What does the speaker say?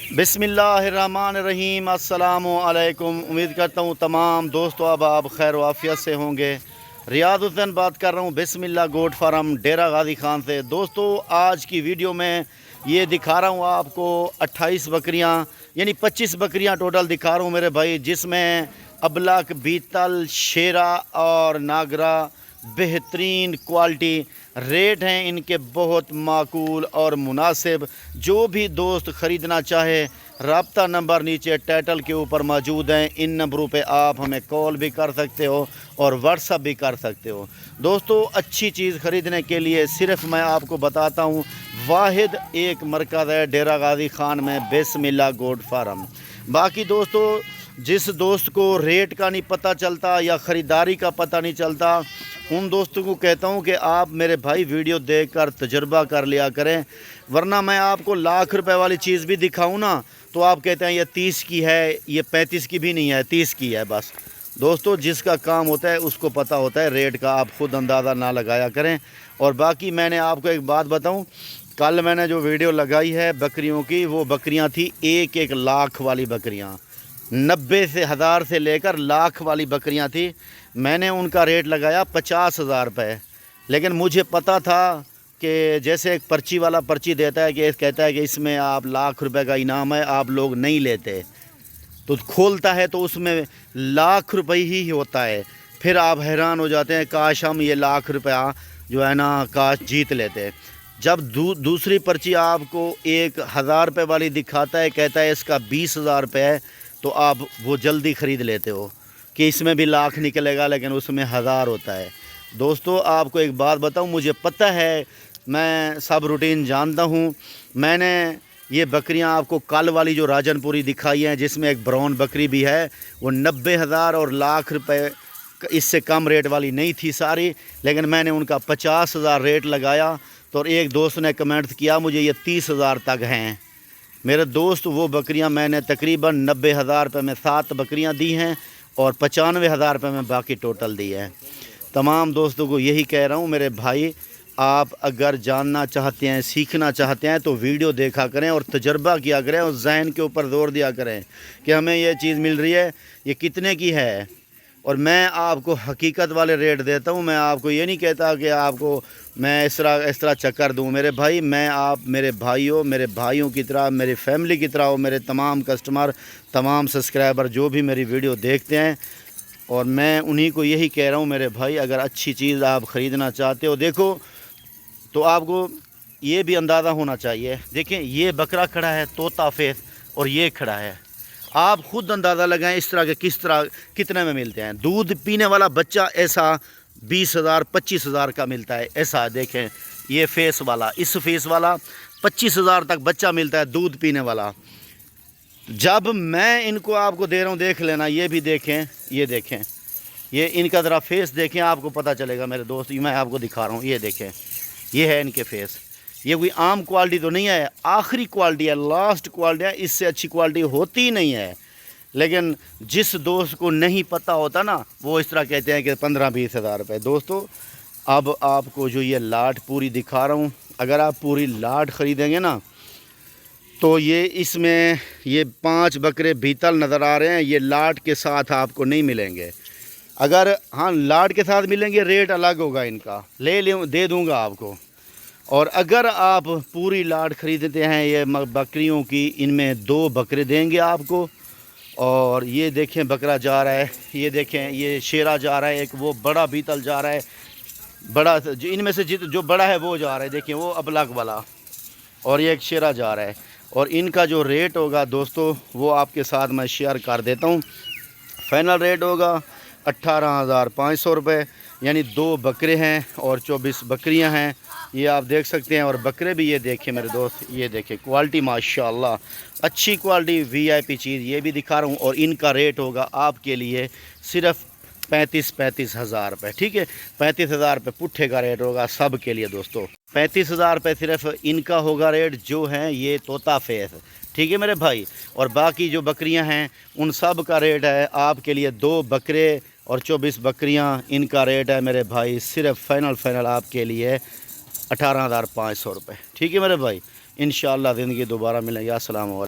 बिस्मिल्लाहिर्रहमानिर्रहीम। अस्सलामु अलैकुम। उम्मीद करता हूँ तमाम दोस्तों अब आप खैर वाफियत से होंगे। रियाद हुसैन बात कर रहा हूँ बिस्मिल्लाह गोट फार्म डेरा गाजी खान से। दोस्तों आज की वीडियो में ये दिखा रहा हूँ आपको 28 बकरियाँ यानी 25 बकरियाँ टोटल दिखा रहा हूँ मेरे भाई, जिसमें अबलक, बीतल, शेरा और नागरा बेहतरीन क्वालिटी। रेट हैं इनके बहुत माकूल और मुनासिब। जो भी दोस्त ख़रीदना चाहे रब्ता नंबर नीचे टाइटल के ऊपर मौजूद हैं। इन नंबरों पे आप हमें कॉल भी कर सकते हो और व्हाट्सअप भी कर सकते हो। दोस्तों अच्छी चीज़ ख़रीदने के लिए सिर्फ मैं आपको बताता हूँ वाहिद एक मरकज़ है डेरा गाजी खान में, बिस्मिल्लाह गोट फार्म। बाकी दोस्तों जिस दोस्त को रेट का नहीं पता चलता या ख़रीदारी का पता नहीं चलता, उन दोस्तों को कहता हूं कि आप मेरे भाई वीडियो देखकर तजुर्बा कर लिया करें, वरना मैं आपको लाख रुपए वाली चीज़ भी दिखाऊं ना तो आप कहते हैं ये 30 की है, ये 35 की भी नहीं है, 30 की है बस। दोस्तों जिसका काम होता है उसको पता होता है रेट का, आप ख़ुद अंदाज़ा ना लगाया करें। और बाकी मैंने आपको एक बात बताऊं, कल मैंने जो वीडियो लगाई है बकरियों की, वो बकरियाँ थी एक लाख वाली बकरियाँ, 90 से 1000 से लेकर लाख वाली बकरियां थी। मैंने उनका रेट लगाया 50,000 रुपये। लेकिन मुझे पता था कि जैसे एक पर्ची वाला पर्ची देता है कि कहता है कि इसमें आप लाख रुपए का इनाम है, आप लोग नहीं लेते, तो खोलता है तो उसमें लाख रुपए ही होता है। फिर आप हैरान हो जाते हैं काश हम ये लाख रुपया जो है ना काश जीत लेते। जब दूसरी पर्ची आपको 1000 रुपये वाली दिखाता है, कहता है इसका 20,000 रुपये है, तो आप वो जल्दी ख़रीद लेते हो कि इसमें भी लाख निकलेगा लेकिन उसमें 1000 होता है। दोस्तों आपको एक बात बताऊं, मुझे पता है, मैं सब रूटीन जानता हूं। मैंने ये बकरियां आपको कल वाली जो राजनपुरी दिखाई हैं, जिसमें एक ब्राउन बकरी भी है, वो 90,000 और लाख रुपए इससे कम रेट वाली नहीं थी सारी, लेकिन मैंने उनका 50,000 रेट लगाया। तो एक दोस्त ने कमेंट किया मुझे ये 30,000 तक हैं। मेरे दोस्त वो बकरियां मैंने तकरीबन 90,000 रुपये में 7 बकरियां दी हैं और 95,000 रुपये में बाकी टोटल दी है। तमाम दोस्तों को यही कह रहा हूं मेरे भाई, आप अगर जानना चाहते हैं, सीखना चाहते हैं, तो वीडियो देखा करें और तजर्बा किया करें और जहन के ऊपर जोर दिया करें कि हमें ये चीज़ मिल रही है, ये कितने की है। और मैं आपको हकीकत वाले रेट देता हूँ। मैं आपको ये नहीं कहता कि आपको मैं इस तरह चक्कर दूँ। मेरे भाई, मैं आप मेरे भाइयों की तरह, मेरी फैमिली की तरह हो, मेरे तमाम कस्टमर, तमाम सब्सक्राइबर जो भी मेरी वीडियो देखते हैं, और मैं उन्हीं को यही कह रहा हूँ मेरे भाई, अगर अच्छी चीज़ आप ख़रीदना चाहते हो देखो तो आपको ये भी अंदाज़ा होना चाहिए। देखें ये बकरा खड़ा है तोता फेस और ये खड़ा है, आप खुद अंदाज़ा लगाएं इस तरह के कितने में मिलते हैं। दूध पीने वाला बच्चा ऐसा 20,000 25,000 का मिलता है। ऐसा देखें ये फेस वाला, इस फेस वाला 25,000 तक बच्चा मिलता है दूध पीने वाला। जब मैं इनको आपको दे रहा हूँ देख लेना, ये भी देखें, ये देखें, ये इनका ज़रा फेस देखें, आपको पता चलेगा मेरे दोस्त। मैं आपको दिखा रहा हूँ, ये देखें, ये है इनके फेस। ये कोई आम क्वालिटी तो नहीं है, आखिरी क्वालिटी है, लास्ट क्वालिटी है, इससे अच्छी क्वालिटी होती ही नहीं है। लेकिन जिस दोस्त को नहीं पता होता ना, वो इस तरह कहते हैं कि 15-20 हज़ार रुपये। दोस्तों अब आपको जो ये लाट पूरी दिखा रहा हूँ, अगर आप पूरी लाट ख़रीदेंगे ना तो ये इसमें ये 5 बकरे बीतल नज़र आ रहे हैं, ये लाट के साथ आपको नहीं मिलेंगे। अगर हाँ लाट के साथ मिलेंगे रेट अलग होगा इनका, दे दूँगा आपको। और अगर आप पूरी लाट ख़रीदते हैं ये बकरियों की, इनमें 2 बकरे देंगे आपको। और ये देखें बकरा जा रहा है, ये देखें ये शेरा जा रहा है, एक वो बड़ा बीतल जा रहा है, बड़ा इनमें से जो बड़ा है वो जा रहा है, देखें वो अबलग वाला, और ये एक शेरा जा रहा है। और इनका जो रेट होगा दोस्तों वो आपके साथ मैं शेयर कर देता हूँ। फाइनल रेट होगा 18,500 रुपये, यानी 2 बकरे हैं और 24 बकरियां हैं, ये आप देख सकते हैं। और बकरे भी ये देखें मेरे दोस्त, ये देखें क्वालिटी माशाल्लाह अच्छी क्वालिटी, वीआईपी चीज़ ये भी दिखा रहा हूँ। और इनका रेट होगा आपके लिए सिर्फ 35 हज़ार रुपये, ठीक है। 35,000 रुपये पुट्ठे का रेट होगा सब के लिए दोस्तों। 35,000 रुपये सिर्फ इनका होगा रेट, जो है ये तोता फेस, ठीक है मेरे भाई। और बाकी जो बकरियां हैं उन सब का रेट है आपके लिए 2 बकरे और 24 बकरियां, इनका रेट है मेरे भाई सिर्फ फाइनल आपके लिए 18,500 रुपये, ठीक है मेरे भाई। इंशाअल्लाह ज़िंदगी दोबारा मिलेंगे। अस्सलाम वालेकुम।